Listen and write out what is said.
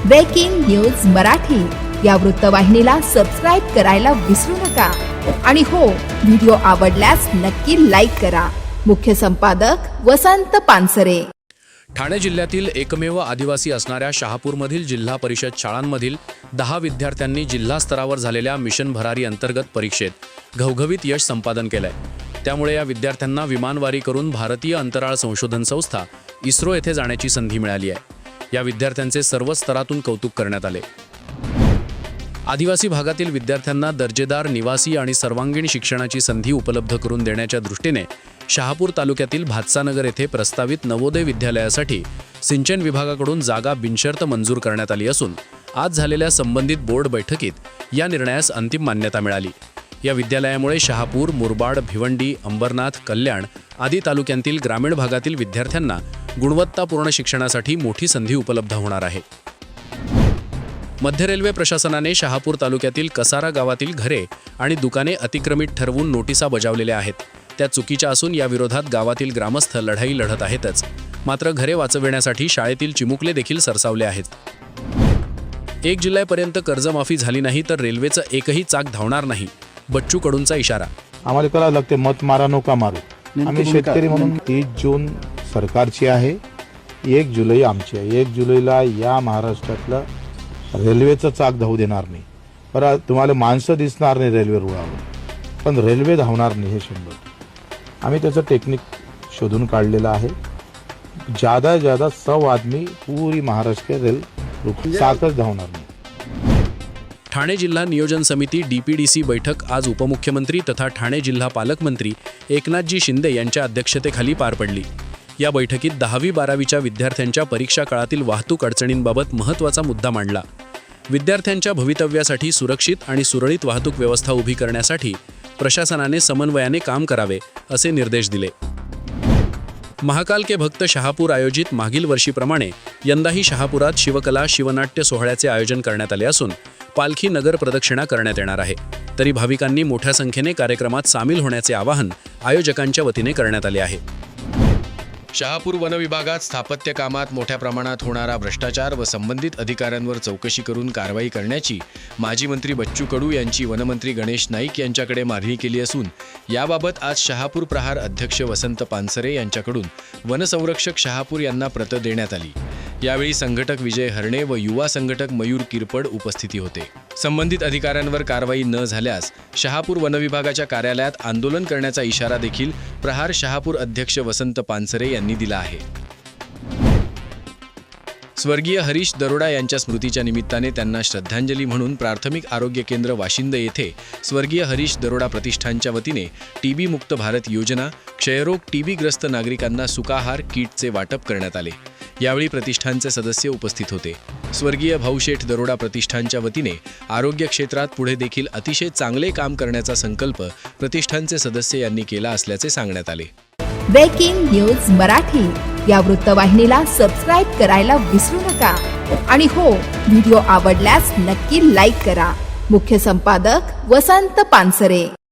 Breaking news Marathi या वृत्तवाहिनीला subscribe करायला विसरू नका आणि हो, व्हिडिओ आवडल्यास नक्की लाईक करा। मुख्य संपादक वसंत पानसरे। ठाणे जिल्ह्यातील एकमेव आदिवासी असणाऱ्या शहापूरमधील जिल्हा परिषद शाळांमधील 10 विद्यार्थ्यांनी जिल्हा स्तरावर झालेल्या मिशन भरारी अंतर्गत परीक्षेत घवघवीत यश संपादन केलंय। त्यामुळे या विद्यार्थ्यांना विमानवारी करून भारतीय अंतराळ संशोधन संस्था इस्रो येथे जाण्याची संधी मिळाली आहे। या विद्यार्थ्यांचे सर्व स्तरातून कौतुक करण्यात आले। आदिवासी भागातील विद्यार्थ्यांना दर्जेदार निवासी आणि सर्वांगीण शिक्षणाची संधी उपलब्ध करून देण्याच्या दृष्टीने शहापूर तालुक्यातील भातसानगर येथे प्रस्तावित नवोदय विद्यालयासाठी सिंचन विभागाकडून जागा बिनशर्त मंजूर करण्यात आली असून आज झालेल्या संबंधित बोर्ड बैठकीत या निर्णयास अंतिम मान्यता मिळाली। या विद्यालयामुळे शहापूर, मुरबाड, भिवंडी, अंबरनाथ, कल्याण आदी तालुक्यांतील ग्रामीण भागातील विद्यार्थ्यांना गुणवत्तापूर्ण शिक्षणासाठी मोठी संधी उपलब्ध होणार आहे। मध्य रेल्वे प्रशासनाने शहापूर तालुक्यातील कसारा गावातील घरे आणि दुकाने अतिक्रमित ठरवून नोटिसा बजावलेल्या आहेत। त्या चुकीच्या असून या विरोधात गावातील ग्रामस्थ लढाई लढत आहेतच, मात्र घरे वाचविण्यासाठी शाळेतील चिमुकले देखील सरसावले आहेत। 1 जुलैपर्यंत कर्जमाफी झाली नाही तर रेल्वेचं एकही चाक धावणार नाही, बच्चू कडूंचा इशारा। आम्हाला करावं लागते, मत मारा नका मारू। आम्ही शेतकरी म्हणून 30 जून सरकारची आहे, 1 जुलै आमची आहे। 1 जुलैला या महाराष्ट्रातलं रेल्वेचं चाक धावू देणार नाही। बरं, तुम्हाला माणसं दिसणार नाही रेल्वे रुळावर, पण रेल्वे धावणार नाही हे 100%। आम्ही त्याचं टेक्निक शोधून काढलेलं आहे। ज्यादा 100 आदमी पूरी महाराष्ट्र रेल चाकच धावणार नाही। ठाणे जिल्हा नियोजन समिती DPDC बैठक आज उपमुख्यमंत्री तथा ठाणे जिल्हा पालकमंत्री एकनाथजी शिंदे यांच्या अध्यक्षतेखाली पार पडली। या बैठकीत 10वी-12वीच्या विद्यार्थ्यांच्या परीक्षा काळातील वाहतूक अडचणींबाबत महत्त्वाचा मुद्दा मांडला। विद्यार्थ्यांच्या भवितव्यासाठी सुरक्षित आणि सुरळीत वाहतूक व्यवस्था उभी करण्यासाठी प्रशासनाने समन्वयाने काम करावे असे निर्देश दिले। महाकाल के भक्त शहापूर आयोजित मागील वर्षीप्रमाणे यंदाही शहापुरात शिवकला शिवनाट्य सोहळ्याचे आयोजन करण्यात आले असून पालखी नगर प्रदक्षिणा करण्यात येणार आहे। तरी भाविकांनी मोठ्या संख्येने कार्यक्रमात सामील होण्याचे आवाहन आयोजकांच्या वतीने करण्यात आले आहे। शहापूर वन विभागात स्थापत्य कामात मोठ्या प्रमाणात होणारा भ्रष्टाचार व संबंधित अधिकाऱ्यांवर चौकशी करून कारवाई करण्याची माजी मंत्री बच्चू कडू यांची वनमंत्री गणेश नाईक यांच्याकडे मागणी केली असून याबाबत आज शहापूर प्रहार अध्यक्ष वसंत पानसरे यांच्याकडून वनसंरक्षक शहापूर यांना प्रत देण्यात आली। यावेळी संघटक विजय हरणे व युवा संघटक मयूर किरपड उपस्थिती होते। संबंधित अधिकाऱ्यांवर कारवाई न झाल्यास शहापूर वनविभागाच्या कार्यालयात आंदोलन करण्याचा इशारा देखील प्रहार शहापूर अध्यक्ष वसंत पानसरे यांनी दिला आहे। स्वर्गीय हरीश दरोडा यांच्या स्मृतीच्या निमित्ताने त्यांना श्रद्धांजली म्हणून प्राथमिक आरोग्य केंद्र वाशिंद येथे स्वर्गीय हरीश दरोडा प्रतिष्ठानच्या वतीने TB मुक्त भारत योजना, क्षयरोग, TB ग्रस्त नागरिकांना सुकाहार किटचे वाटप करण्यात आले। यावेळी प्रतिष्ठानचे सदस्य उपस्थित होते। स्वर्गीय भाऊशेठ दरोडा प्रतिष्ठानच्या वतीने आरोग्य क्षेत्रात पुढे देखील अतिशय चांगले काम करण्याचा संकल्प प्रतिष्ठानचे सदस्य यांनी केला असल्याचे सांगण्यात आले। ब्रेकिंग न्यूज मराठी या वृत्तवाहिनीला सबस्क्राईब करायला विसरू नका आणि हो, व्हिडिओ आवडल्यास नक्की लाईक करा। मुख्य संपादक वसंत पानसरे।